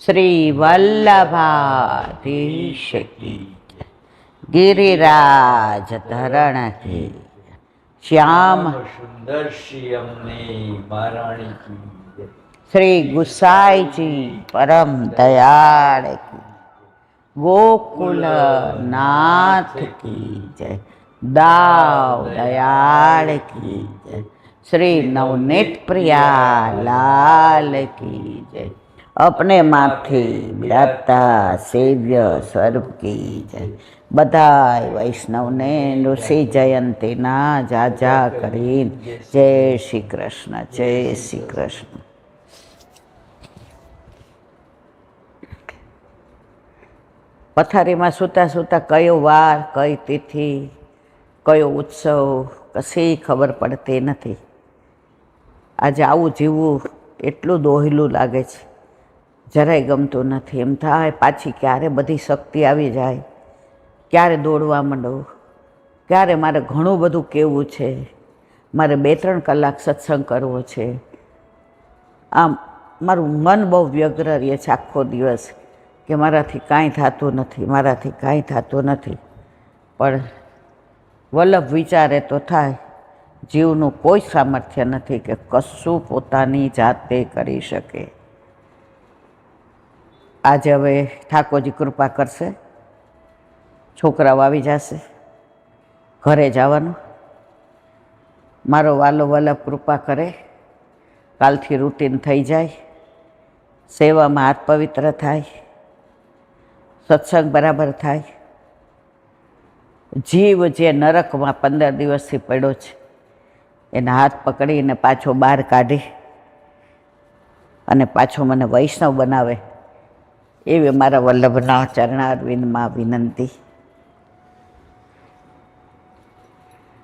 શ્રી વલ્લભાધીશ કી ગિરિરાજ ધરણ કી શ્યામ સુંદર શ્રી અમને મહારાણી કી શ્રી ગુસાઈજી પરમ દયાળ કી ગોકુલ નાથ કી જય દાવ દયાળ કી જય શ્રી નવनीत प्रिया लाल की जय अपने माथी बिराजता सेव्य स्वरूप की जय बधाय वैष्णवने ऋषि जयंती ना जाजा કરી જય શ્રી કૃષ્ણ જય શ્રી કૃષ્ણ. પથારીમાં સૂતા સૂતા કયો વાર કઈ તિથિ કયો ઉત્સવ કશી ખબર પડતી નથી. આજે આવું જીવવું એટલું દોહલું લાગે છે, જરાય ગમતું નથી. એમ થાય પાછી ક્યારે બધી શક્તિ આવી જાય, ક્યારે દોડવા માંડવું, ક્યારે મારે ઘણું બધું કહેવું છે, મારે 2-3 કલાક સત્સંગ કરવો છે. આમ મારું મન બહુ વ્યગ્ર રહે છે આખો દિવસ કે મારાથી કાંઈ થતું નથી, મારાથી કાંઈ થતું નથી. પણ વલ્લભ વિચારે તો થાય, જીવનું કોઈ સામર્થ્ય નથી કે કશું પોતાની જાતે કરી શકે. આજે હવે ઠાકોરજી કૃપા કરશે, છોકરાઓ આવી જશે, ઘરે જવાનું. મારો વાલો વલ્લભ કૃપા કરે, કાલથી રૂટીન થઈ જાય, સેવામાં હાથ પવિત્ર થાય, સત્સંગ બરાબર થાય. જીવ જે નરકમાં 15 દિવસથી પડ્યો છે એના હાથ પકડીને પાછો બહાર કાઢી અને પાછો મને વૈષ્ણવ બનાવે એવી મારા વલ્લભના ચરણારવિંદમાં વિનંતી.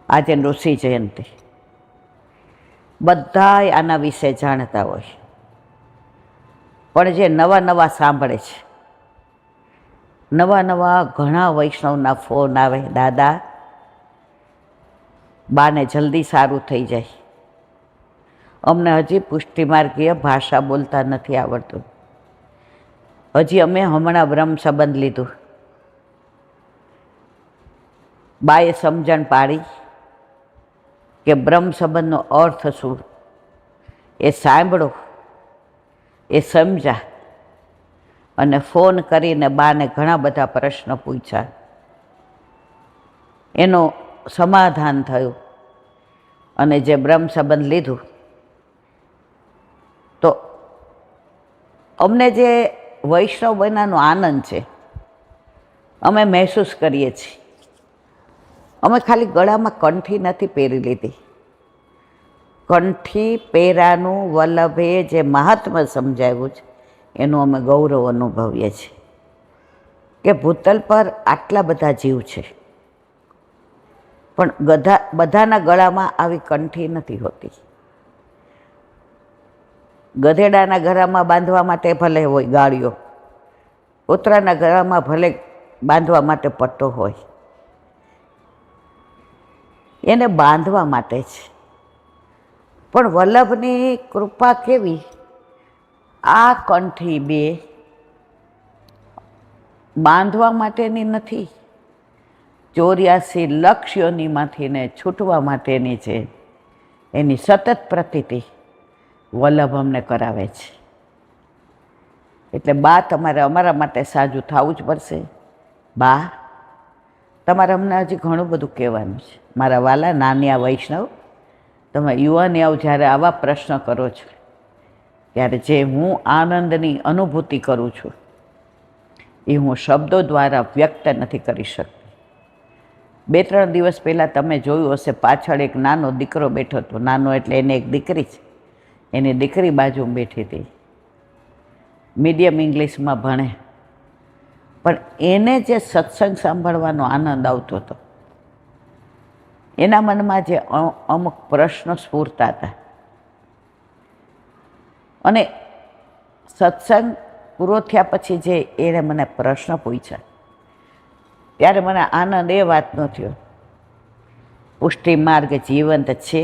આજે ઋષિ જયંતી, બધાય આના વિશે જાણતા હોય, પણ જે નવા નવા સાંભળે છે, નવા નવા ઘણા વૈષ્ણવના ફોન આવે, દાદા બાને જલ્દી સારું થઈ જાય, અમને હજી પુષ્ટિમાર્ગીય ભાષા બોલતા નથી આવડતું, હજી અમે હમણાં બ્રહ્મ સંબંધ લીધું. બાએ સમજણ પાડી કે બ્રહ્મ સંબંધનો અર્થ શું, એ સાંભળો, એ સમજા. અને ફોન કરીને બાને ઘણા બધા પ્રશ્ન પૂછ્યા, એનો સમાધાન થયું. અને જે બ્રહ્મ સંબંધ લીધું તો અમને જે વૈષ્ણવ બનવાનો આનંદ છે અમે મહેસૂસ કરીએ છીએ. અમે ખાલી ગળામાં કંઠી નથી પહેરી લીધી, કંઠી પહેરાનું વલ્લભે જે મહાત્મ્ય સમજાવ્યું છે એનું અમે ગૌરવ અનુભવીએ છીએ કે ભૂતલ પર આટલા બધા જીવ છે, પણ બધાના ગળામાં આવી કંઠી નથી હોતી. ગધેડાના ગળામાં બાંધવા માટે ભલે હોય ગાળીઓ, કૂતરાના ગળામાં ભલે બાંધવા માટે પટ્ટો હોય, એને બાંધવા માટે છે. પણ વલ્લભની કૃપા કેવી, આ કંઠી બે બાંધવા માટેની નથી, 84 લાખ યોનિમાંથી ને છૂટવા માટેની છે. એની સતત પ્રતીતિ વલ્લભ અમને કરાવે છે. એટલે બા તમારે અમારા માટે સાજું થવું જ પડશે. બા તમારે અમને હજી ઘણું બધું કહેવાનું છે. મારા વાલા નાનિયા વૈષ્ણવ, તમે યુવાનિયાઓ જ્યારે આવા પ્રશ્ન કરો છો ત્યારે જે હું આનંદની અનુભૂતિ કરું છું એ હું શબ્દો દ્વારા વ્યક્ત નથી કરી શકતી. 2-3 દિવસ પહેલાં તમે જોયું હશે, પાછળ એક નાનો દીકરો બેઠો હતો. નાનો એટલે એને એક દીકરી છે, એની દીકરી બાજુમાં બેઠી હતી, મીડિયમ ઇંગ્લિશમાં ભણે, પણ એને જે સત્સંગ સાંભળવાનો આનંદ આવતો હતો, એના મનમાં જે અમુક પ્રશ્નો સ્ફૂરતા હતા, અને સત્સંગ પૂરો થયા પછી જે એણે મને પ્રશ્ન પૂછ્યા ત્યારે મને આનંદ એ વાતનો થયો, પુષ્ટિ માર્ગ જીવંત છે,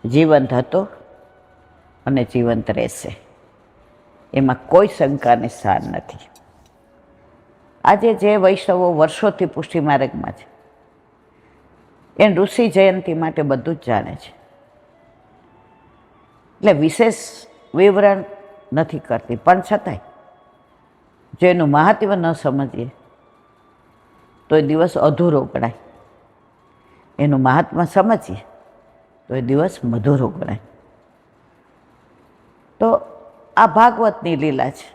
જીવંત હતો અને જીવંત રહેશે. એમાં કોઈ શંકાને સ્થાન નથી. આજે જે વૈષ્ણવો વર્ષોથી પુષ્ટિ માર્ગમાં છે એ ઋષિ જયંતિ માટે બધું જ જાણે છે, એટલે વિશેષ વિવરણ નથી કરતી. પણ છતાંય જો એનું મહાત્મ્ય ન સમજીએ તો એ દિવસ અધૂરો ગણાય, એનું મહાત્મ્ય સમજીએ તો એ દિવસ મધુરો ગણાય. તો આ ભાગવતની લીલા છે,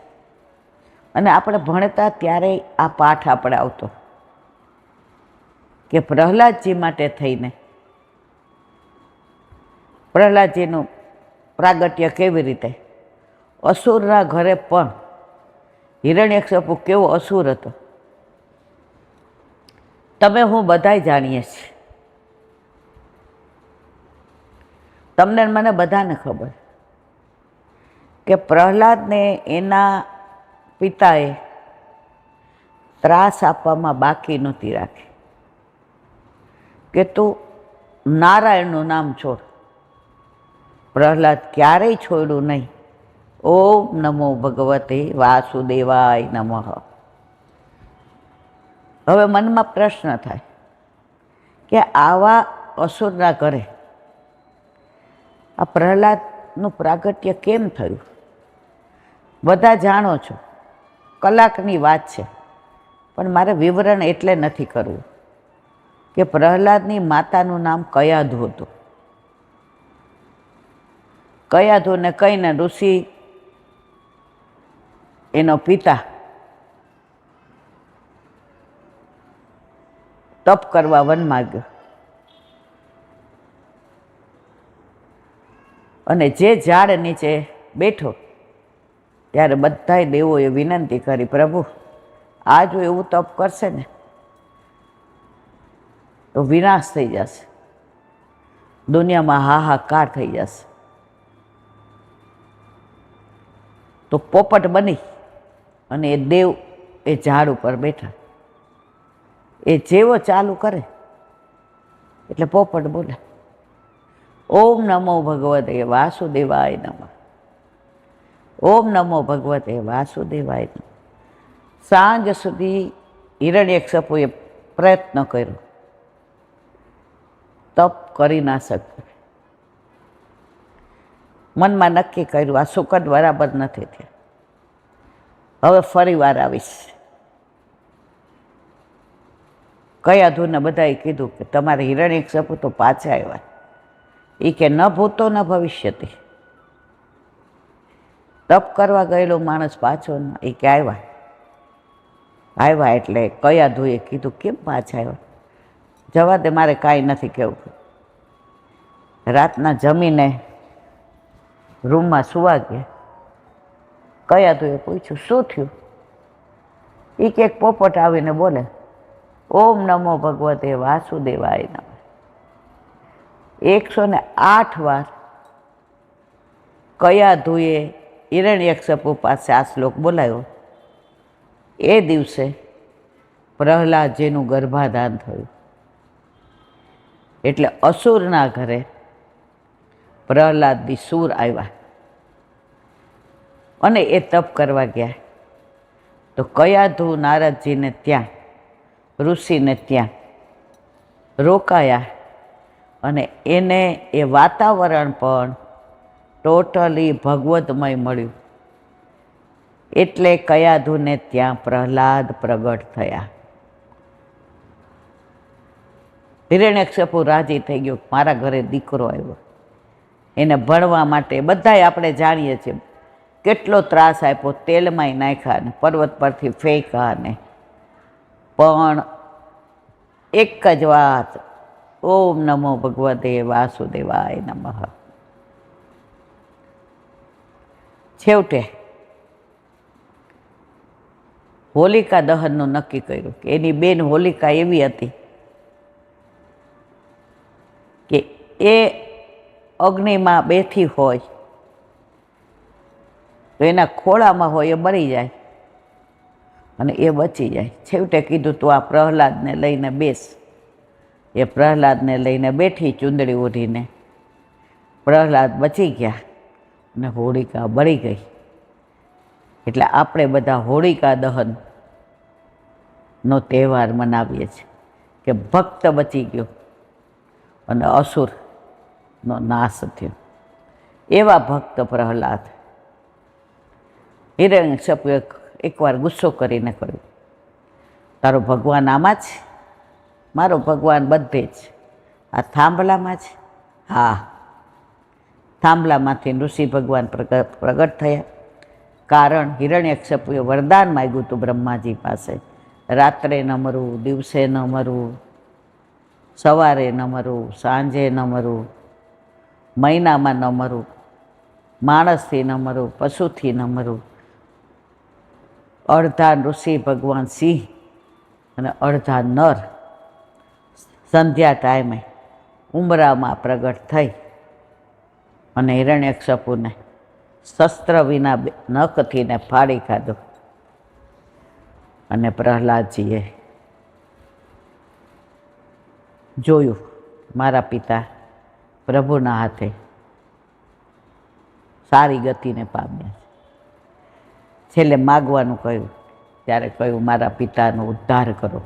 અને આપણે ભણતા ત્યારે આ પાઠ આપણે આવતો કે પ્રહલાદજી માટે થઈને પ્રહલાદજીનું પ્રાગટ્ય કેવી રીતે, અસુરના ઘરે પણ હિરણ્યકશિપુ કેવો અસુર હતો તમે હું બધાય જાણીએ છીએ. તમને મને બધાને ખબર કે પ્રહલાદને એના પિતાએ ત્રાસ આપવામાં બાકી નહોતી રાખી કે તું નારાયણનું નામ છોડ. પ્રહલાદ ક્યારેય છોડ્યું નહીં. ઓમ નમો ભગવતે વાસુદેવાય નમઃ. હવે મનમાં પ્રશ્ન થાય કે આવા અસુરના ઘરે આ પ્રહલાદનું પ્રાગટ્ય કેમ થયું? બધા જાણો છો, કલાકની વાત છે, પણ મારે વિવરણ એટલે નથી કરવું કે પ્રહલાદની માતાનું નામ કયાધુ હતું. કયાધુને કહીને ઋષિ એનો પિતા તપ કરવા વનમાં ગયો, અને જે ઝાડ નીચે બેઠો ત્યારે બધાય દેવોએ વિનંતી કરી, પ્રભુ આ જો એવું તપ કરશે ને તો વિનાશ થઈ જશે, દુનિયામાં હાહાકાર થઈ જશે. તો પોપટ બની અને એ દેવ એ ઝાડ ઉપર બેઠા. એ જેવો ચાલુ કરે એટલે પોપટ બોલે, ઓમ નમો ભગવતે વાસુદેવાય નમઃ. ઓમ નમો ભગવતે વાસુદેવાય નમઃ. સાંજ સુધી હિરણ્યકશિપુએ પ્રયત્ન કર્યો, તપ કરી ના શકે. મનમાં નક્કી કર્યું આ સુકટ બરાબર નથી થયા, હવે ફરી વાર આવીશ. કયાધુને બધાએ કીધું કે તમારે હિરણ્યકશિપુ તો પાછા આવ્યા. એ કે ન ભૂતો ન ભવિષ્યતિ. તપ કરવા ગયેલો માણસ પાછો ન, એ કે આવ્યા એટલે કયાધુએ કીધું કેમ પાછા આવ્યા? જવા દે, મારે કાંઈ નથી કહેવું. રાતના જમીને રૂમમાં સુવા ગયા. કયાધુએ પૂછ્યું શું થયું? એ કે એક પોપટ આવીને બોલે, ઓમ નમો ભગવતે વાસુદેવાય નમઃ. 108 વાર કયાધુએ હિરણ્યકશિપુ પાસે આ શ્લોક બોલાયો. એ દિવસે પ્રહલાદજીનું ગર્ભાધાન થયું. એટલે અસુરના ઘરે પ્રહલાદની સૂર આવ્યા અને એ તપ કરવા ગયા. તો કયાધુ નારદજીને ત્યાં, ઋષિને ત્યાં રોકાયા, અને એને એ વાતાવરણ પણ ટોટલી ભગવતમય મળ્યું. એટલે કયાધુને ત્યાં પ્રહલાદ પ્રગટ થયા. હિરણ્યકશિપુ રાજી થઈ ગયો, મારા ઘરે દીકરો આવ્યો. એને ભણવા માટે બધાય આપણે જાણીએ છીએ કેટલો ત્રાસ આપ્યો, તેલમાંય નાખ્યા ને પર્વત પરથી ફેંક્યા ને, પણ એક જ વાત, ઓમ નમો ભગવતે વાસુદેવાય નમઃ. છેવટે હોલિકા દહનનું નક્કી કર્યું કે એની બેન હોલિકા એવી હતી કે એ અગ્નિમાં બેઠી હોય તો એના ખોળામાં હોય એ મરી જાય અને એ બચી જાય. છેવટે કીધું તું આ પ્રહલાદને લઈને બેસ. એ પ્રહલાદને લઈને બેઠી ચૂંદડી ઓઢીને. પ્રહલાદ બચી ગયા અને હોલિકા બળી ગઈ. એટલે આપણે બધા હોળિકા દહનનો તહેવાર મનાવીએ છીએ કે ભક્ત બચી ગયો અને અસુરનો નાશ થયો. એવા ભક્ત પ્રહલાદ. હિરણ્યકશ્યપુએ એકવાર ગુસ્સો કરીને કહ્યું, તારો ભગવાન આમાં જ? મારો ભગવાન બધે જ. આ થાંભલામાં જ? હા, થાંભલામાંથી ઋષિ ભગવાન પ્રગટ થયા. કારણ હિરણ્યકશ્યપુએ વરદાન માંગ્યું હતું બ્રહ્માજી પાસે, રાત્રે ન મરવું, દિવસે ન મરવું, સવારે ન મરવું, સાંજે ન મરવું, મહિનામાં ન મરવું, માણસથી ન મરવું, પશુથી ન મરવું. અડધા ઋષિ ભગવાન સિંહ અને અડધા નર સંધ્યા ટાઈમે ઉંબરામાં પ્રગટ થઈ અને હિરણ્યકશ્યપુને શસ્ત્ર વિના નખથીને ફાડી ખાધો. અને પ્રહલાદજીએ જોયું મારા પિતા પ્રભુના હાથે સારી ગતિને પામ્યા. છેલ્લે માગવાનું કહ્યું ત્યારે કહ્યું મારા પિતાનો ઉદ્ધાર કરો.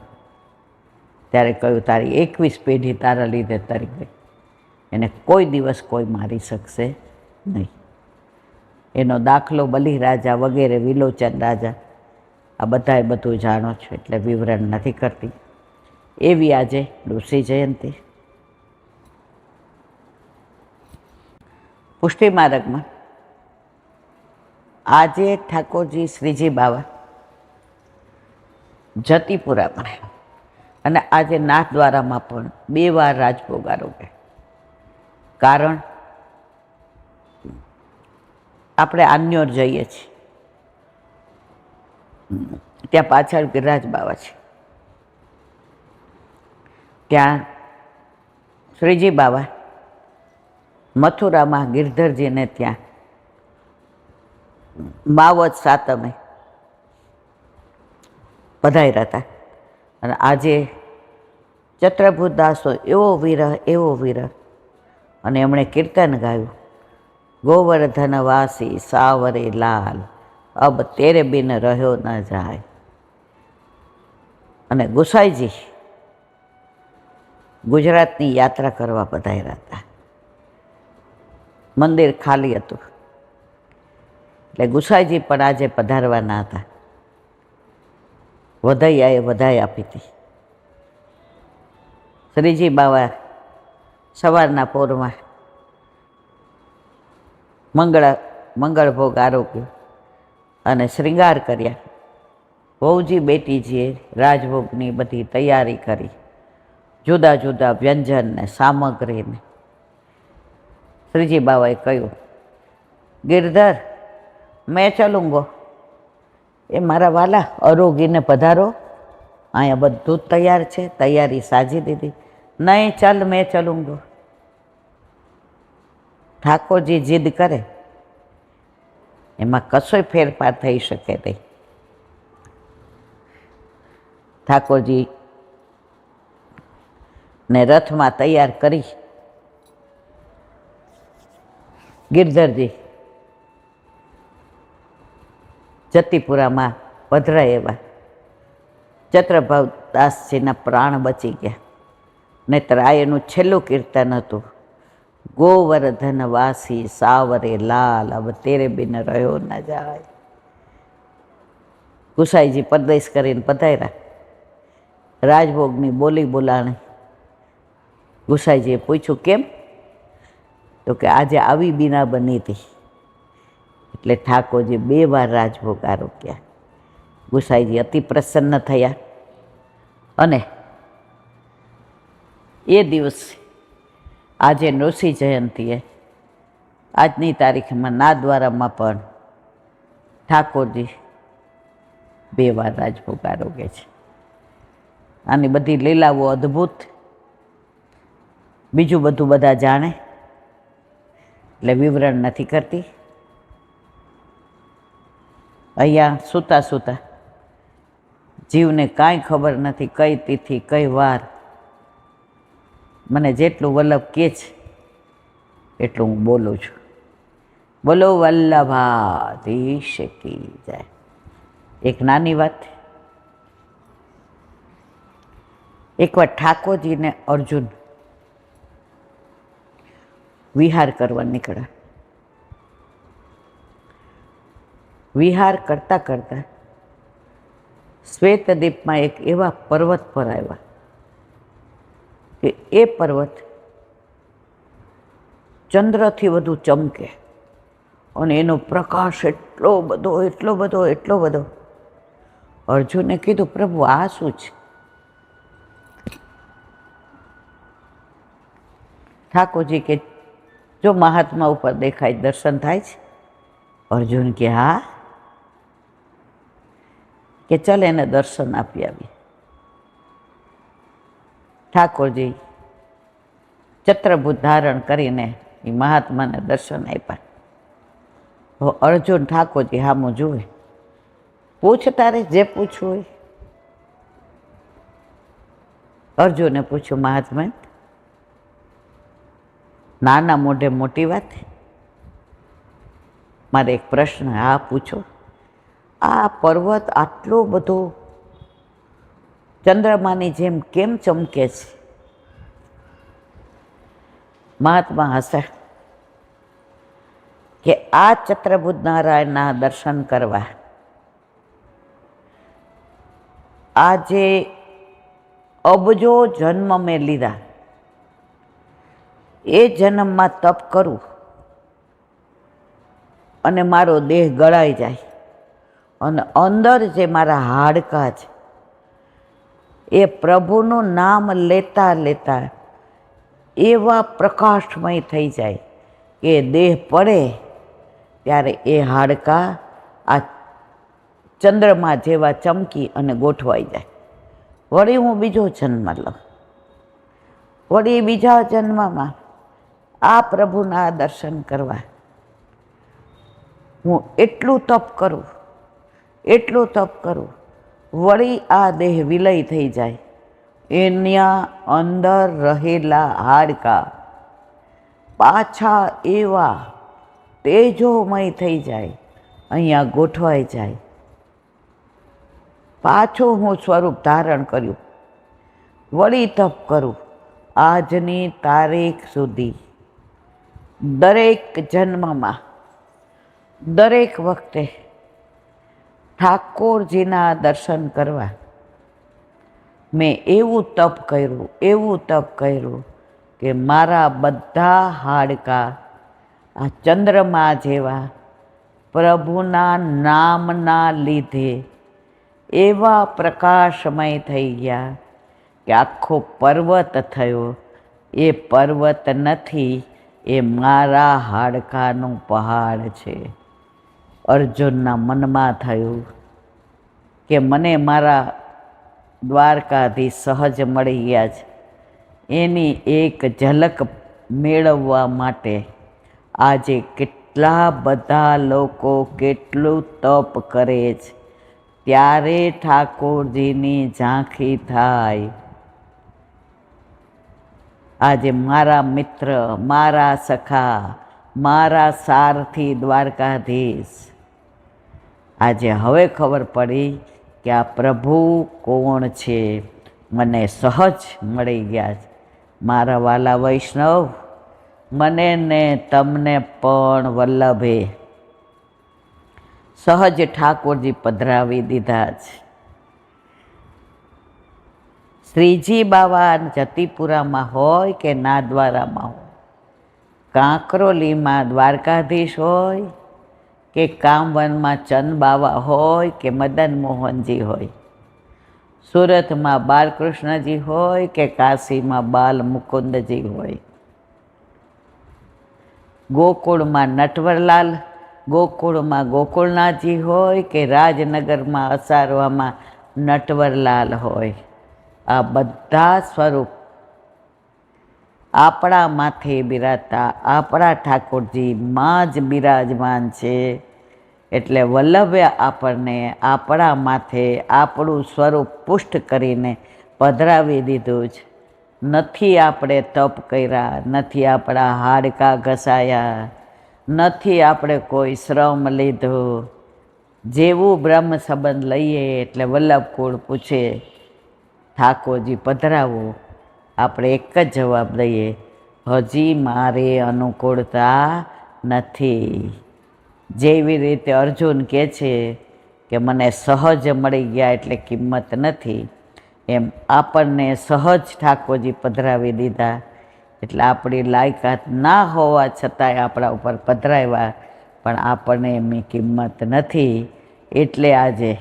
ત્યારે કહ્યું તારી 21 પેઢી તારા લીધે તરી ગઈ, એને કોઈ દિવસ કોઈ મારી શકશે નહીં. એનો દાખલો બલિ રાજા વગેરે, વિલોચન રાજા, આ બધાએ બધું જાણો છો એટલે વિવરણ નથી કરતી. એવી આજે ઋષિ જયંતિ. પુષ્ટિ માર્ગમાં આજે ઠાકોરજી શ્રીજી બાવા જતીપુરામાં અને આજે નાથદ્વારામાં પણ 2 વાર રાજભોગ આરોગ્ય. કારણ આપણે આન્યોર જઈએ છીએ, ત્યાં પાછળ ગિરિરાજ બાવા છે, ત્યાં શ્રીજી બાવા મથુરામાં ગિરધરજીને ત્યાં માવત સાતમે પધાર્યા હતા. અને આજે ચત્રભૂતદાસો એવો વિરહ અને એમણે કીર્તન ગાયું, ગોવર્ધન વાસી સાવરે લાલ, અબ તેરે બિન રહ્યો ન જાય. અને ગુસાઈજી ગુજરાતની યાત્રા કરવા પધાર્યા હતા. મંદિર ખાલી હતું એટલે ગુસાઈજી પણ આજે પધારવાના હતા. વધૈયાએ વધાઈ આપી હતી. શ્રીજી બાવા સવારના પોરમાં મંગળ ભોગ આરોગ્યો અને શ્રૃંગાર કર્યા. વહુજી બેટીજીએ રાજભોગની બધી તૈયારી કરી, જુદા જુદા વ્યંજન ને સામગ્રીને. શ્રીજી બાવાએ કહ્યું, ગિરધર મેં ચલુંગો. એ મારા વાલા અરોગીને પધારો, અહીંયા બધું જ તૈયાર છે, તૈયારી સાજી દીધી. નહીં, ચાલ મેં ચલુંગો. ઠાકોરજી જીદ કરે એમાં કશોય ફેરફાર થઈ શકે નહીં. ઠાકોરજી ને રથમાં તૈયાર કરી ગિરધરજી જતીપુરામાં પધરાય એવા ચત્રભાવદાસજીના પ્રાણ બચી ગયા. નહીતર આ એનું છેલ્લું કીર્તન હતું, ગોવર્ધન વાસી સાવરે લાલ, अब तेरे बिन રહ્યો ન જાય. ગુસાઈજી પરદેશ કરીને પધાર્યા. રાજભોગની બોલી બોલાણી. ગુસાઈજીએ પૂછ્યું કેમ? તો કે આજે આવી બીના બની હતી. એટલે ઠાકોરજી 2 વાર રાજભોગ આરોગ્યા. ગુસાઈજી અતિ પ્રસન્ન થયા અને એ દિવસે આજે ઋષિ જયંતીએ આજની તારીખમાં નાથદ્વારામાં પણ ઠાકોરજી 2 વાર રાજભોગ આરોગે છે. આની બધી લીલાઓ અદ્ભુત, બીજું બધું બધા જાણે એટલે વિવરણ નથી કરતી. અહીંયા સૂતા સૂતા જીવને કાંઈ ખબર નથી કઈ તિથિ કઈ વાર. મને જેટલું વલ્લભ કહે છે એટલું હું બોલું છું. બોલો વલ્લભાધીશ કી જય. એક નાની વાત. એકવાર ઠાકોરજીને અર્જુન વિહાર કરવા નીકળ્યા. વિહાર કરતા કરતા શ્વેતદ્વીપમાં એક એવા પર્વત પર આવ્યા કે એ પર્વત ચંદ્રથી વધુ ચમકે અને એનો પ્રકાશ એટલો બધો. અર્જુને કીધું, પ્રભુ આ શું છે? ઠાકોરજી કે જો મહાત્મા ઉપર દેખાય દર્શન થાય છે. અર્જુન કે હા, કે ચાલ એને દર્શન આપી આવી. ઠાકોરજી ચત્રભૂત ધારણ કરીને એ મહાત્માને દર્શન આપ્યા. અર્જુન ઠાકોરજી હામું જુએ, પૂછ તારે જે પૂછવું હોય. અર્જુને પૂછ્યું, મહાત્મા નાના મોઢે મોટી વાત, મારે એક પ્રશ્ન. હા પૂછો. આ પર્વત આટલો બધો ચંદ્રમાની જેમ કેમ ચમકે છે? મહાત્મા હશે કે આ ચત્રભુજ નારાયણના દર્શન કરવા આજે અબજો જન્મ મેં લીધા. એ જન્મમાં તપ કરું અને મારો દેહ ગળાઈ જાય અને અંદર જે મારા હાડકાં છે એ પ્રભુનું નામ લેતા લેતા એવા પ્રકાશમય થઈ જાય કે દેહ પડે ત્યારે એ હાડકાં આ ચંદ્રમા જેવા ચમકી અને ગોઠવાઈ જાય. વળી હું બીજો જન્મ લઉં. વળી બીજા જન્મમાં આ પ્રભુના દર્શન કરવા હું એટલું તપ કરું, વળી આ દેહ વિલય થઈ જાય. એના અંદર રહેલા હાડકાં પાછા એવા તેજોમય થઈ જાય, અહીંયા ગોઠવાઈ જાય. પાછું હું સ્વરૂપ ધારણ કર્યું, વળી તપ કરું. આજની તારીખ સુધી દરેક જન્મમાં દરેક વખતે ઠાકોરજીના દર્શન કરવા મેં એવું તપ કર્યું કે મારા બધા હાડકાં આ ચંદ્રમા જેવા પ્રભુના નામના લીધે એવા પ્રકાશમય થઈ ગયા કે આખો પર્વત થયો. એ પર્વત નથી, એ મારા હાડકાનું પહાડ છે. અર્જુનના મનમાં થયું કે મને મારા દ્વારકાધીશ સહજ મળી ગયા છે. એની એક ઝલક મેળવવા માટે આજે કેટલા બધા લોકો કેટલું તપ કરે છે, ત્યારે ઠાકોરજીની ઝાંખી થાય. આજે મારા મિત્ર, મારા સખા, મારા સારથી દ્વારકાધીશ, આજે હવે ખબર પડી કે આ પ્રભુ કોણ છે. મને સહજ મળી ગયા છે. મારા વાલા વૈષ્ણવ, મને ને તમને પણ વલ્લભે સહજ ઠાકોરજી પધરાવી દીધા છે. શ્રીજી બાવા જતીપુરામાં હોય કે નાદવારામાં હોય, કાંકરોલીમાં દ્વારકાધીશ હોય કે કામવનમાં ચંદ બાવા હોય કે મદન મોહનજી હોય, સુરતમાં બાલકૃષ્ણજી હોય કે કાશીમાં બાલ મુકુંદજી હોય, ગોકુળમાં નટવરલાલ, ગોકુળમાં ગોકુળનાથજી હોય કે રાજનગરમાં અસારવામાં નટવરલાલ હોય, આ બધા સ્વરૂપ આપણા માથે બિરાજતા આપણા ઠાકોરજી માં જ બિરાજમાન છે. એટલે વલ્લભે આપણને આપણા માથે આપણું સ્વરૂપ પુષ્ટ કરીને પધરાવી દીધું છે. નથી આપણે તપ કર્યા, નથી આપણા હાડકાં ઘસાયા, નથી આપણે કોઈ શ્રમ લીધો. જેવું બ્રહ્મ સંબંધ લઈએ એટલે વલ્લભકુળ પૂછે ઠાકોરજી પધરાવો, આપણે એક જ જવાબ દઈએ, હજી મારે અનુકૂળતા નથી. જેવી રીતે અર્જુન કહે છે કે મને સહજ મળી ગયા એટલે કિંમત નથી, એમ આપણને સહજ ઠાકોરજી પધરાવી દીધા એટલે આપણી લાયકાત ના હોવા છતાંય આપણા ઉપર પધરાવ્યા, પણ આપણને એમની કિંમત નથી. એટલે આજે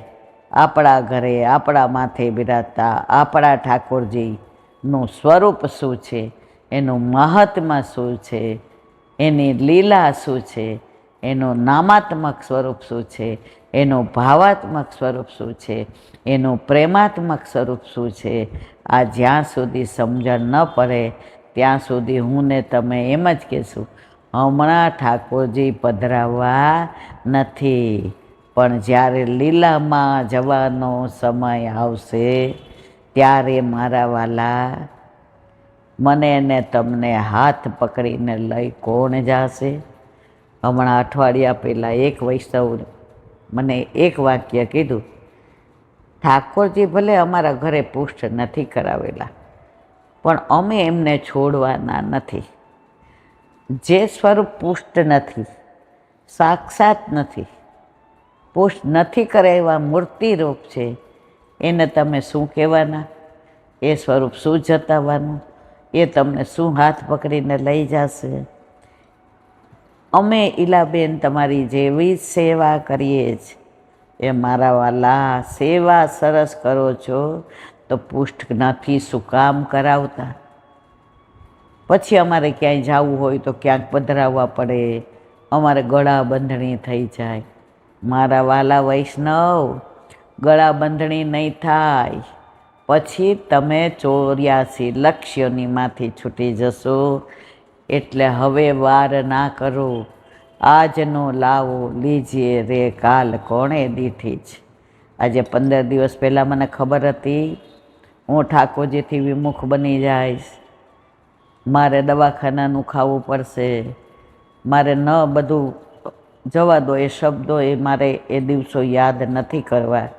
આપણા ઘરે આપણા માથે બિરાજતા આપણા ઠાકોરજીનું સ્વરૂપ શું છે, એનું મહાત્મા શું છે, એની લીલા શું છે, એનું નામાત્મક સ્વરૂપ શું છે, એનું ભાવાત્મક સ્વરૂપ શું છે, એનું પ્રેમાત્મક સ્વરૂપ શું છે, આ જ્યાં સુધી સમજણ ન પડે ત્યાં સુધી હું ને તમે એમ જ કહેશું હમણાં ઠાકોરજી પધરાવવા નથી, પણ જ્યારે લીલામાં જવાનો સમય આવશે ત્યારે મારા વાલા મને ને તમને હાથ પકડીને લઈ કોણ જશે? હમણાં અઠવાડિયા પહેલાં એક વૈષ્ણવ મને એક વાક્ય કીધું, ઠાકોરજી ભલે અમારા ઘરે પુષ્ટ નથી કરાવેલા પણ અમે એમને છોડવાના નથી. જે સ્વરૂપ પુષ્ટ નથી, સાક્ષાત નથી, પુષ્ટ નથી કરાવ્યા મૂર્તિરૂપ છે, એને તમે શું કહેવાના? એ સ્વરૂપ શું જતાવવાનું? એ તમને શું હાથ પકડીને લઈ જશે? અમે ઈલાબેન તમારી જેવી સેવા કરીએ છીએ એ મારા વાલા સેવા સરસ કરો છો તો પુષ્ટ નથી શું કામ કરાવતા? પછી અમારે ક્યાંય જવું હોય તો ક્યાંક પધરાવવા પડે, અમારે ગળા બંધણી થઈ જાય. મારા વાલા વૈષ્ણવ, ગળા બંધણી નહીં થાય પછી તમે 84 લક્ષ્યોનીમાંથી છૂટી જશો. એટલે હવે વાર ના કરો, આજનો લાવો લીજીએ રે કાલ કોણે દીઠી છે. આજે 15 દિવસ પહેલાં મને ખબર હતી હું ઠાકોરજીથી વિમુખ બની જઈશ, મારે દવાખાનાનું ખાવું પડશે, મારે ન બધું જવા દો, એ શબ્દો એ મારે એ દિવસો યાદ નથી કરવા.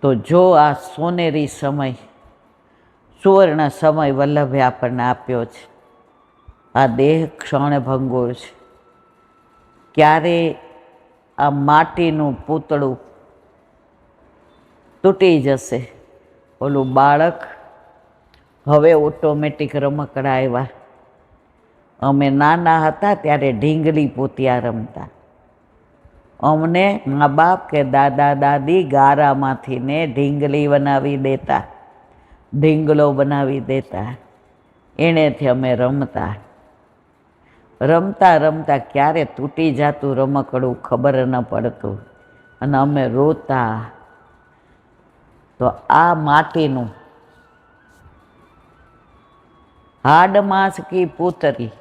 તો જો આ સોનેરી સમય, સુવર્ણ સમય વલ્લભે આપણને આપ્યો છે, આ દેહ ક્ષણભંગુર છે, ક્યારે આ માટીનું પૂતળું તૂટી જશે. ઓલું બાળક હવે ઓટોમેટિક રમકડા આવ્યા. અમે નાના હતા ત્યારે ઢીંગલી પોતિયા રમતા. અમને મા બાપ કે દાદા દાદી ગારામાંથી ને ઢીંગલી બનાવી દેતા, ઢીંગલો બનાવી દેતા, એનેથી અમે રમતા. રમતા રમતા ક્યારે તૂટી જતું રમકડું ખબર ન પડતું અને અમે રોતા. તો આ માટીનું હાડ માંસ કી પૂતરી,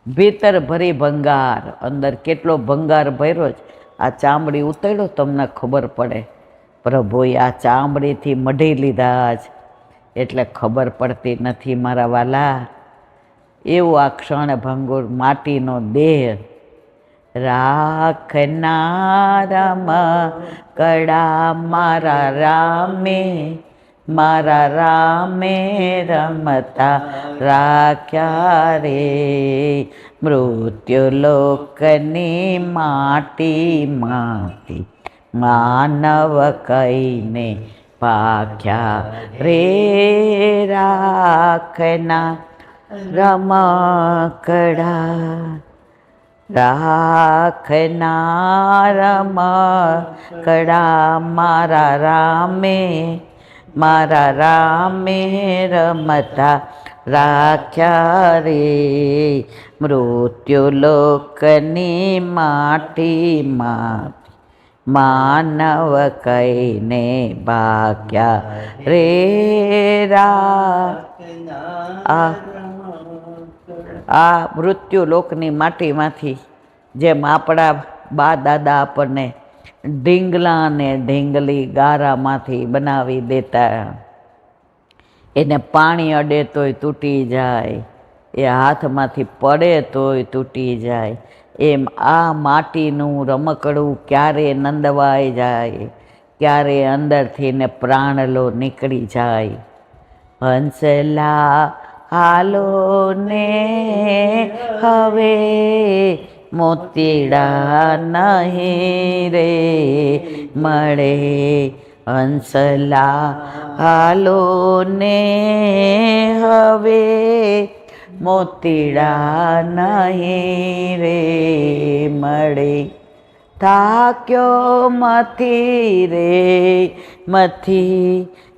ભીતર ભરી ભંગાર, અંદર કેટલો ભંગાર ભર્યો છે. આ ચામડી ઉતર્યો તમને ખબર પડે. પ્રભુએ આ ચામડીથી મઢી લીધા જ એટલે ખબર પડતી નથી મારા વાલા. એવું આ ક્ષણભંગુર માટીનો દેહ રાખનારામાં કડા મારા રામે, મારા રામે રમતા રાખ્યા રે. મૃત્યુલોકની માટીમાંથી માનવ કઈને પાખ્યા રે. રાખના રમકડા, રાખના રમકડા મારા રામે, મારા રામે રમતા રાખ્યા રે. મૃત્યુલોકની માટીમાં માનવ કઈને ભાગ્યા રે. આ મૃત્યુલોકની માટીમાંથી જેમ આપણા બા દાદા આપણને ઢીંગલા ને ઢીંગલી ગારામાંથી બનાવી દેતા, એને પાણી અડે તોય તૂટી જાય, એ હાથમાંથી પડે તોય તૂટી જાય, એમ આ માટીનું રમકડું ક્યારે નંદવાઈ જાય, ક્યારે અંદરથી ને પ્રાણલો નીકળી જાય. હંસલા હાલો ને હવે મોતીડા નહીં રે મળે. હંસલા હાલો ને હવે મોતીડા નહીં રે મળે. થાક્યો મથી રે મથી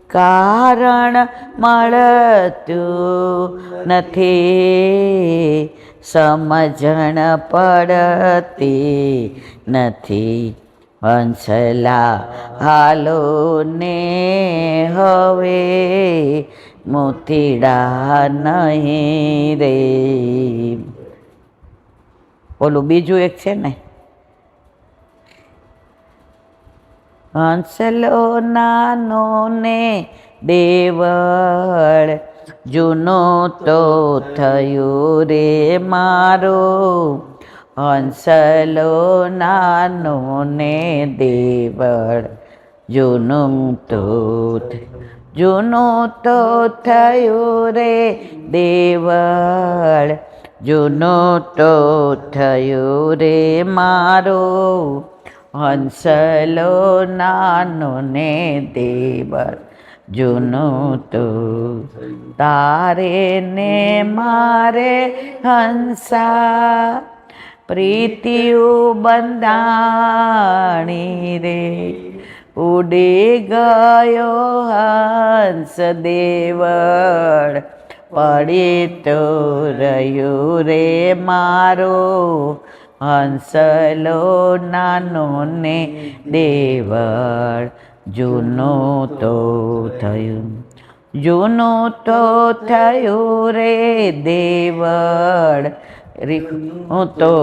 કારણ મળતું નથી, સમજણ પડતી નથી. હંસલા હાલો ને હવે મોતીડા નહીં રે. ઓલું બીજું એક છે ને, હંસલો નાનો ને દેવળ, જૂનો તો થયું રે મારો. હંસલો નાનો ને દેવળ, જૂનું તો થયું રે દેવળ, જૂનું તો થયું રે મારો. હંસલો નાનો ને દેવળ, જૂનું તો તારે ને મારે હંસા પ્રીતિયું બંધાણી રે. ઉડી ગયો હંસ દેવળ, પડી તો રહ્યું રે મારો. હંસલો નાનો ને દેવળ, જૂનું તો થયું, જૂનું તો થયું રે દેવળ, રીખું તો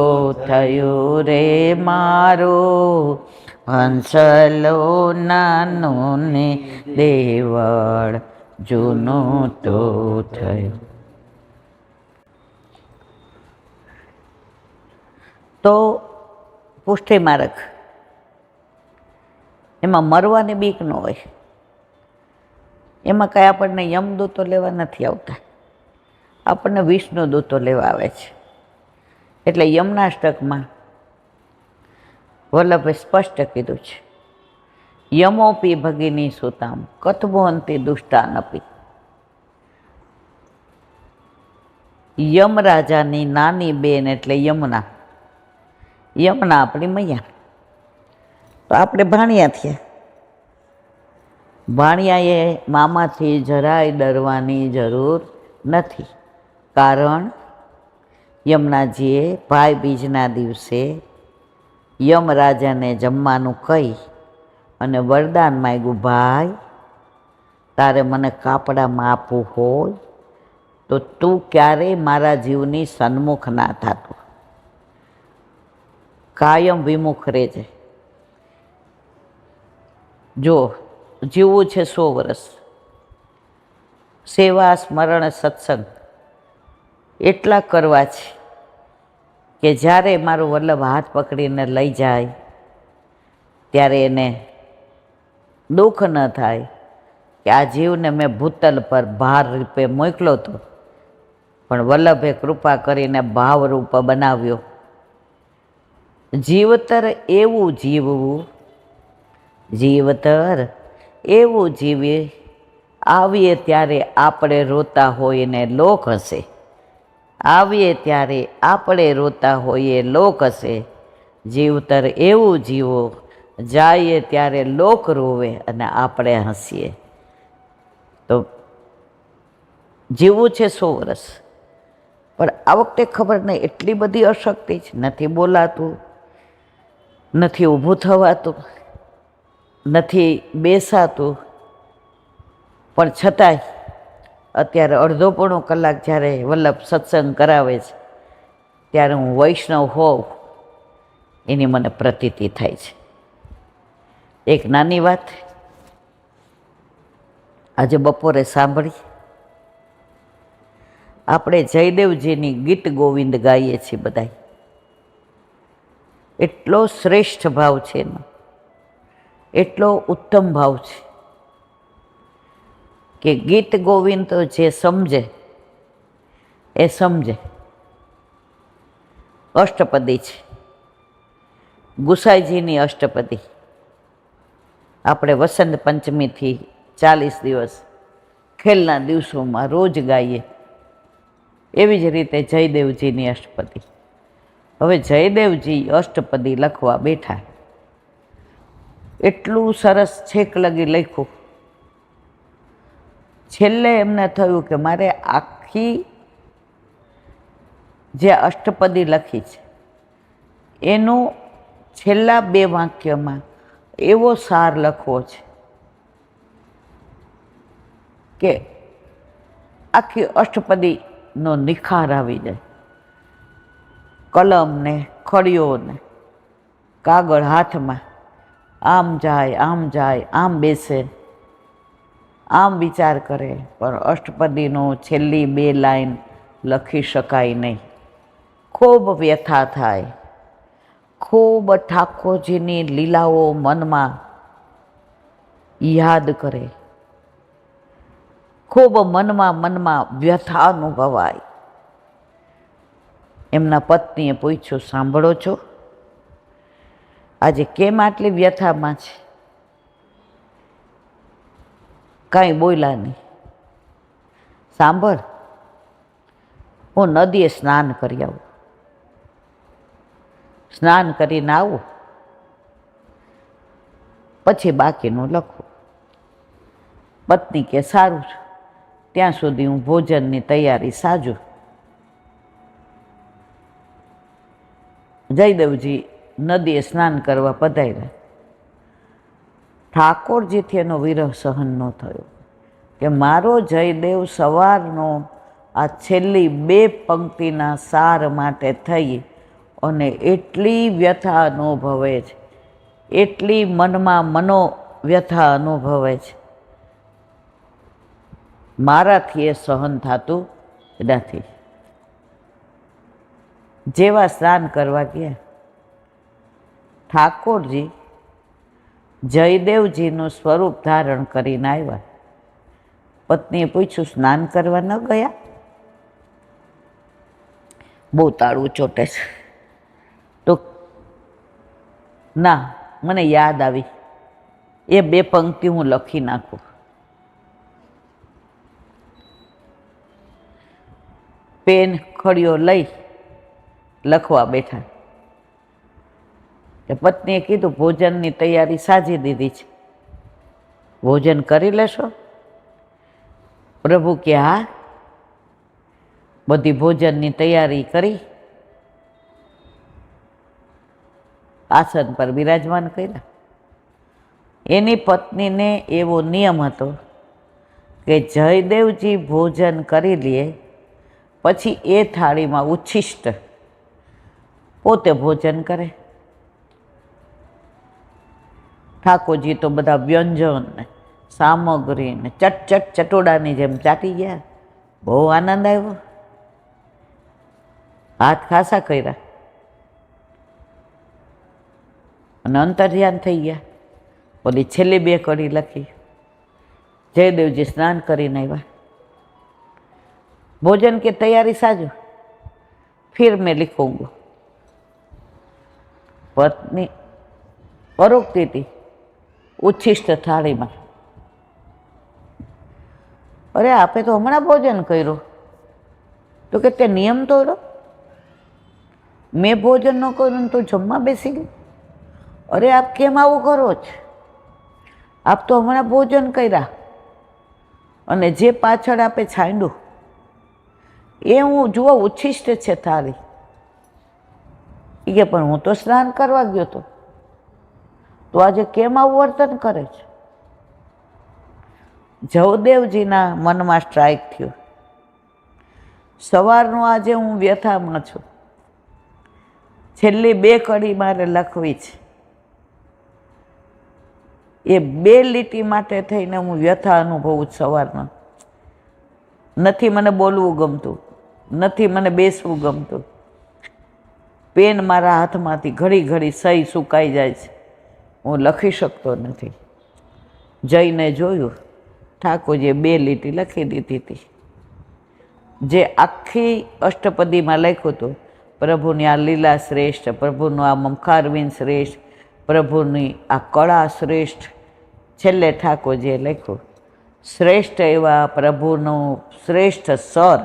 થયું રે મારો. હંસલો નાનો ને દેવળ, જૂનું તો થયું. તો પુષ્ટિ માર્ગ એમાં મરવાની બીક ન હોય, એમાં કાંઈ આપણને યમદૂતો લેવા નથી આવતા, આપણને વિષ્ણુ દૂતો લેવા આવે છે. એટલે યમનાષ્ટકમાં વલ્લભે સ્પષ્ટ કીધું છે, યમોપી ભગિની સુતામ કથબોંતી દુષ્ટાનપી. યમરાજાની નાની બેન એટલે યમુના, યમુના આપણી મૈયા. તો આપણે ભાણિયા થયા. ભાણિયાએ મામાથી જરાય ડરવાની જરૂર નથી, કારણ યમુનાજીએ ભાઈ બીજના દિવસે યમરાજાને જમવાનું કહી અને વરદાન માંગ્યું, ભાઈ તારે મને કાપડામાં આપવું હોય તો તું ક્યારેય મારા જીવની સન્મુખ ના થાતું, કાયમ વિમુખ રહેજે. જો જીવવું છે 100 વર્ષ, સેવા સ્મરણ સત્સંગ એટલા કરવા છે કે જ્યારે મારું વલ્લભ હાથ પકડીને લઈ જાય ત્યારે એને દુઃખ ન થાય કે આ જીવને મેં ભૂતલ પર ભાર રૂપે મોકલ્યો હતો, પણ વલ્લભે કૃપા કરીને ભાવરૂપ બનાવ્યો. જીવતર એવું જીવવું, જીવતર એવું જીવીએ, આવીએ ત્યારે આપણે રોતા હોઈએ ને લોક હશે, આવીએ ત્યારે આપણે રોતા હોઈએ લોક હશે. જીવતર એવું જીવો, જાઈએ ત્યારે લોક રોવે અને આપણે હસીએ. તો જીવવું છે 100 વર્ષ, પણ આ વખતે ખબર નહીં એટલી બધી અશક્તિ છે, નથી બોલાતું, નથી ઊભું થવાતું, નથી બેસાતું, પણ છતાંય અત્યારે અડધો પોણો કલાક જ્યારે વલ્લભ સત્સંગ કરાવે છે ત્યારે હું વૈષ્ણવ હોઉં એની મને પ્રતીતિ થાય છે. એક નાની વાત આજે બપોરે સાંભળી. આપણે જયદેવજીની ગીત ગોવિંદ ગાઈએ છીએ બધા. એટલો શ્રેષ્ઠ ભાવ છે એનો, એટલો ઉત્તમ ભાવ છે કે ગીત ગોવિંદ તો જે સમજે એ સમજે. અષ્ટપદી છે, ગુસાઈજીની અષ્ટપદી. આપણે વસંત પંચમીથી 40 દિવસ ખેલના દિવસોમાં રોજ ગાઈએ. એવી જ રીતે જયદેવજીની અષ્ટપદી. હવે જયદેવજી અષ્ટપદી લખવા બેઠા, એટલું સરસ છેક લગી લખ્યું. છેલ્લે એમને થયું કે મારે આખી જે અષ્ટપદી લખી છે એનું છેલ્લા 2 વાક્યમાં એવો સાર લખવો છે કે આખી અષ્ટપદીનો નિખાર આવી જાય. કલમ ને ખડીયો ને કાગળ હાથમાં, આમ જાય આમ જાય, આમ બેસે, આમ વિચાર કરે, પણ અષ્ટપદીનો છેલ્લી 2 લાઈન લખી શકાય નહીં. ખૂબ વ્યથા થાય, ખૂબ ઠાકોરજીની લીલાઓ મનમાં યાદ કરે, ખૂબ મનમાં વ્યથા અનુભવાય. એમના પત્નીએ પૂછ્યું, સાંભળો છો, આજે કેમ આટલી વ્યથામાં છે? કાંઈ બોલ્યા નહીં. સાંભળ, હું નદીએ સ્નાન કરી આવું, સ્નાન કરીને આવું, પછી બાકીનું લખું. પત્ની કે સારું, ત્યાં સુધી હું ભોજનની તૈયારી સાજું. જયદેવજી નદીએ સ્નાન કરવા પધાર્યા. ઠાકોરજીથી એનો વિરહ સહન ન થયો કે મારો જયદેવ સવારનો આ છેલ્લી 2 પંક્તિના સાર માટે થઈ અને એટલી વ્યથા અનુભવે છે, એટલી મનમાં મનોવ્યથા અનુભવે છે, મારાથી એ સહન થતું નથી. જેવા સ્નાન કરવા ગયા, ઠાકોરજી જયદેવજીનું સ્વરૂપ ધારણ કરીને આવ્યા. પત્નીએ પૂછ્યું, સ્નાન કરવા ન ગયા? બહુ તાળું ચોટે છે. તો ના, મને યાદ આવી, એ 2 પંક્તિ હું લખી નાખું. પેન ખડીયો લઈ લખવા બેઠા. કે પત્નીએ કીધું, ભોજનની તૈયારી સાજી દીધી છે, ભોજન કરી લેશો? પ્રભુ કે હા, બધી ભોજનની તૈયારી કરી, આસન પર બિરાજમાન કર્યા. એની પત્નીને એવો નિયમ હતો કે જયદેવજી ભોજન કરી લે પછી એ થાળીમાં ઉચ્છિષ્ટ પોતે ભોજન કરે. ઠાકોરજી તો બધા વ્યંજન ને સામગ્રી ને ચટોડાની જેમ ચાટી ગયા. બહુ આનંદ આવ્યો, હાથ ખાસા કર્યા અને અંતર્ધ્યાન થઈ ગયા. ઓલી છેલ્લી 2 કડી લખી. જયદેવજી સ્નાન કરીને આવ્યા. भोजन की तैयारी साजो, फिर मैं लिखूंगा. पत्नी परोक्ति थी उच्छिष्ट थाली में, अरे आपे तो हमणा भोजन कर्यो, तो के ते नियम तोड़ो, मैं भोजन न करूँ तो जमवा बेसी गई. अरे आप केम आवुं करो छो, आप तो हमणा भोजन कर्या अने जे पाछळ आपे छांड्युं ए हूँ जुओ उच्छिष्ट छे थाली. ए पण हूँ तो स्नान करवा गयो तो आज केम आवुं वर्तन करे छे. जवदेवजीना मन में स्ट्राइक थयो. सवारनो आजे हूँ व्यथामां छुं, छेल्ली 2 कड़ी मारे लखवी छे. ए 2 લીટી માટે થઈને હું વ્યથા અનુભવું સવારમાં. નથી મને બોલવું ગમતું, નથી મને બેસવું ગમતું. પેન મારા હાથમાંથી ઘડી ઘડી સહી સુકાઈ જાય છે, હું લખી શકતો નથી. જઈને જોયું, ઠાકોરજીએ 2 લીટી લખી દીધી હતી. જે આખી અષ્ટપદીમાં લખ્યું હતું, પ્રભુની આ લીલા શ્રેષ્ઠ, પ્રભુનું આ મમખારવિંદ શ્રેષ્ઠ, પ્રભુની આ કળા શ્રેષ્ઠ. છેલ્લે ઠાકોરજીએ લખ્યું, શ્રેષ્ઠ એવા પ્રભુનું શ્રેષ્ઠ સર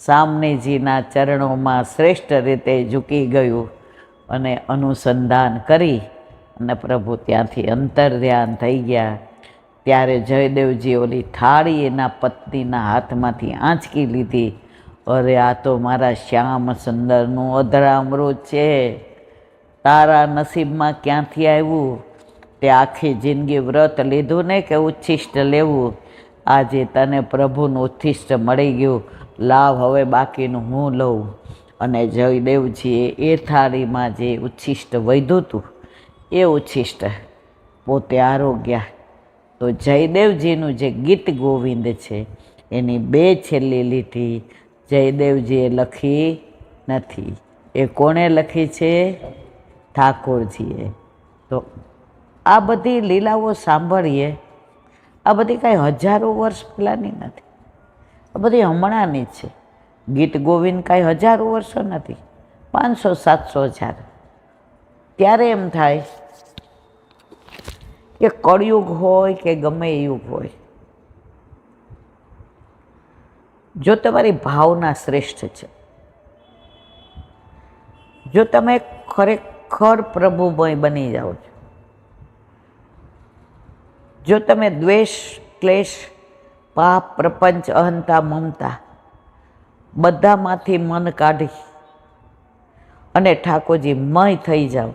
સામનેજીના ચરણોમાં શ્રેષ્ઠ રીતે ઝૂકી ગયું અને અનુસંધાન કરી અને પ્રભુ ત્યાંથી અંતર્ધ્યાન થઈ ગયા. ત્યારે જયદેવજી ઓલી થાળી એના પત્નીના હાથમાંથી આંચકી લીધી. અરે આ તો મારા શ્યામ સુંદરનું અધરામૃત છે, તારા નસીબમાં ક્યાંથી આવ્યું? તે આખી જિંદગી વ્રત લીધું ને કે ઉચ્છિષ્ટ લેવું, આજે તને પ્રભુનું ઉચ્છિષ્ટ મળી ગયું, લાવ હવે બાકીનું હું લઉં. અને જયદેવજીએ એ થાળીમાં જે ઉચ્છિષ્ટ વધ્યું હતું એ ઉચ્છિષ્ટ પોતે આરોગ્યા. તો જયદેવજીનું જે ગીત ગોવિંદ છે એની 2 છેલ્લી લીટી જયદેવજીએ લખી નથી, એ કોણે લખી છે? ઠાકોરજીએ. તો આ બધી લીલાઓ સાંભળીએ, આ બધી કાંઈ હજારો વર્ષ પહેલાંની નથી, આ બધી હમણાંની છે. ગીત ગોવિંદ કાંઈ હજારો વર્ષો નથી, 500, 700, 1000. ત્યારે એમ થાય કે કળયુગ હોય કે ગમે એ યુગ હોય, જો તમારી ભાવના શ્રેષ્ઠ છે, જો તમે ખરેખર પ્રભુમય બની જાઓ છો, જો તમે દ્વેષ, ક્લેશ, પાપ, પ્રપંચ, અહંતા, મમતા બધામાંથી મન કાઢી અને ઠાકોરજી મય થઈ જાઓ,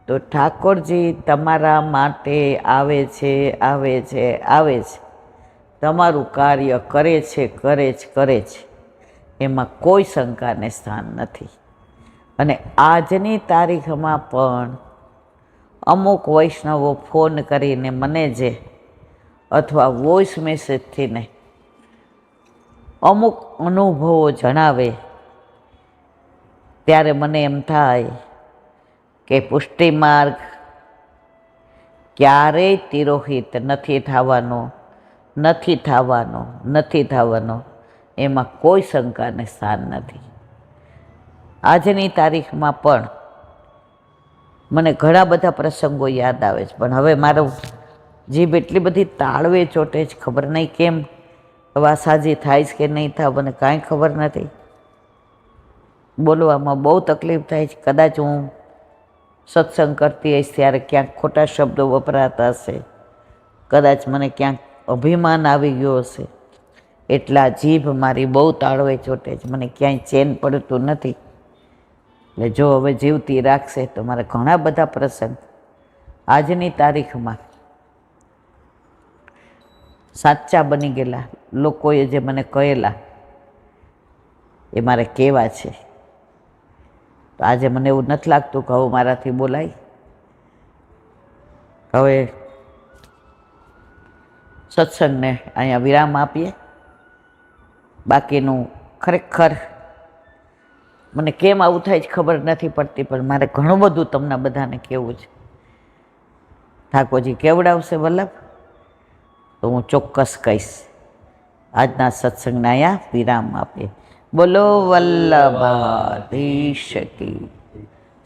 તો ઠાકોરજી તમારા માટે આવે છે, આવે છે, આવે છે. તમારું કાર્ય કરે છે, કરે છે, કરે છે. એમાં કોઈ શંકાને સ્થાન નથી. અને આજની તારીખમાં પણ અમુક વૈષ્ણવો ફોન કરીને મને જે અથવા વોઇસ મેસેજથી ને અમુક અનુભવો જણાવે, ત્યારે મને એમ થાય કે પુષ્ટિ માર્ગ ક્યારેય તિરોહિત નથી થવાનો, નથી થવાનો, નથી થવાનો. એમાં કોઈ શંકાને સ્થાન નથી. આજની તારીખમાં પણ મને ઘણા બધા પ્રસંગો યાદ આવે છે, પણ હવે મારો જીભ એટલી બધી તાળવે ચોટે છે, ખબર નહીં કેમ વાસાજી થાય છે કે નહીં થાય, મને કાંઈ ખબર નથી. બોલવામાં બહુ તકલીફ થાય છે. કદાચ હું સત્સંગ કરતી હઈશ ત્યારે ક્યાંક ખોટા શબ્દો વપરાતા હશે, કદાચ મને ક્યાંક અભિમાન આવી ગયો હશે, એટલા જીભ મારી બહુ તાળવે ચોટે છે, મને ક્યાંય ચેન પડતું નથી. એટલે જો હવે જીવતી રાખશે તો મારે ઘણા બધા પ્રસંગ આજની તારીખમાં સાચા બની ગયેલા લોકોએ જે મને કહેલા એ મારે કહેવા છે. તો આજે મને એવું નથી લાગતું કે હવે મારાથી બોલાય. હવે સત્સંગને અહીંયા વિરામ આપીએ. બાકીનું ખરેખર મને કેમ આવું થાય છે ખબર નથી પડતી, પણ મારે ઘણું બધું તમને બધાને કહેવું છે. ઠાકોરજી કેવડાવશે વલ્લભ તો હું ચોક્કસ કહીશ. આજના સત્સંગને અહીંયા વિરામ આપીએ. બોલો વલ્લભાધીશ કી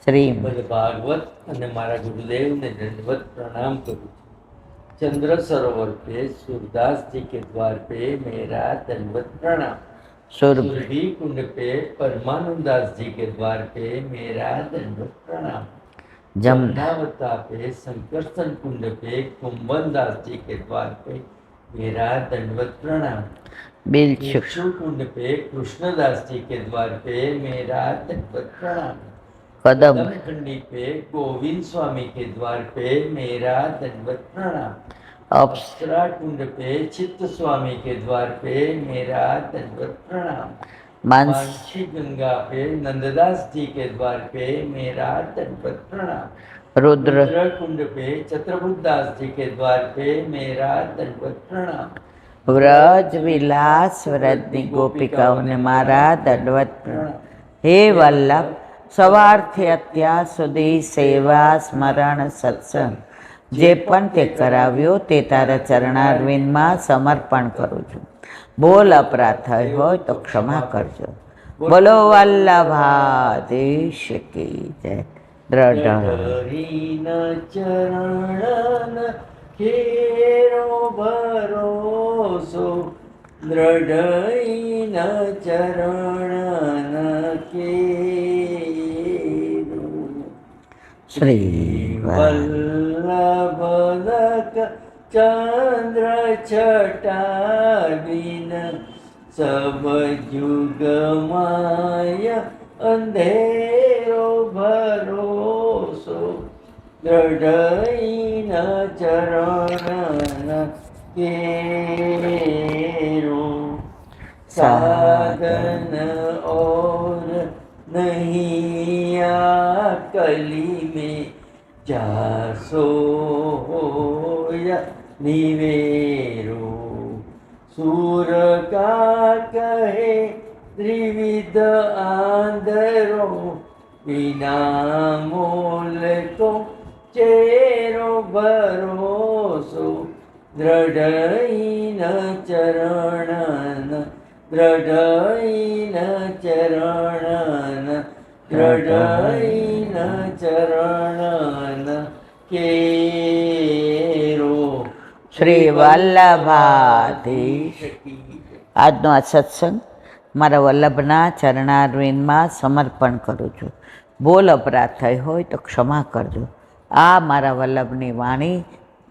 શ્રી ભાગવત અને મારા ગુરુદેવને દંડવત પ્રણામ કરું છું. चंद्र सरोवर पे सूरदास जी के द्वार पे मेरा दंडवत प्रणाम. सुरभि कुंड पे परमानंदास जी के द्वार पे मेरा दंडवत प्रणाम. जमुनावता पे संकर्षण कुंड पे कुंभनदास जी के द्वार पे मेरा दंडवत प्रणाम. बिल्चु कुंड पे कृष्णदास जी के द्वार पे मेरा दंडवत प्रणाम. कदम खंडी पे गोविंद स्वामी के द्वार पे मेरा दंडवत प्रणाम. अप्सरा कुंड पे चित्त स्वामी के द्वार पे मेरा दंडवत प्रणाम. मानसी गंगा पे नंददास जी के द्वार पे मेरा दंडवत प्रणाम. रुद्र कुंड पे छत्रबुद्धास जी के द्वार पे मेरा दंडवत प्रणाम. વ્રજ વિલાસ વ્રજની ગોપિકાઓને મારા દંડવત પ્રણામ. હે વલ્લભ, સવારથી અત્યાર સુધી સેવા સ્મરણ સત્સંગ જે પણ તે કરાવ્યો તે તારા ચરણારવિંદમાં સમર્પણ કરું છું. બોલ અપરાધ થઈ હોય તો ક્ષમા કરજો. બોલો વલ્લભાધીશ કી જય. દ્રઢ હરિન ચરણ કેરો ભરોસો, દ્રઢઈન ચરણ કેરો. શ્રી વલ્લભ ચંદ્ર છટાવીન સબ યુગ માય અંધેરો ભરોસો, દ્રઢઈન ચરણ કેરો. સાધન और नहीं आ कली में जासो होया निवेरो. सूर का कहे त्रिविध आंधरो, बिना मोल को चेरो भरोसो, દ્રઢઈન ચરણ દ્રઢઈન ચરણ દ્રઢઈન ચરણ કેરો. શ્રી વલ્લભાધીશ. આજનો આ સત્સંગ મારા વલ્લભના ચરણારવિંદમાં સમર્પણ કરું છું. બોલ અપરાધ થઈ હોય તો ક્ષમા કરજો. આ મારા વલ્લભની વાણી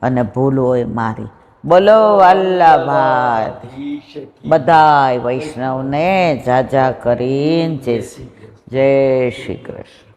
અને ભૂલ હોય મારી. બોલો વલ્લભાધીશ. બધાય વૈષ્ણવને જાજા કરીને જય શ્રી કૃષ્ણ.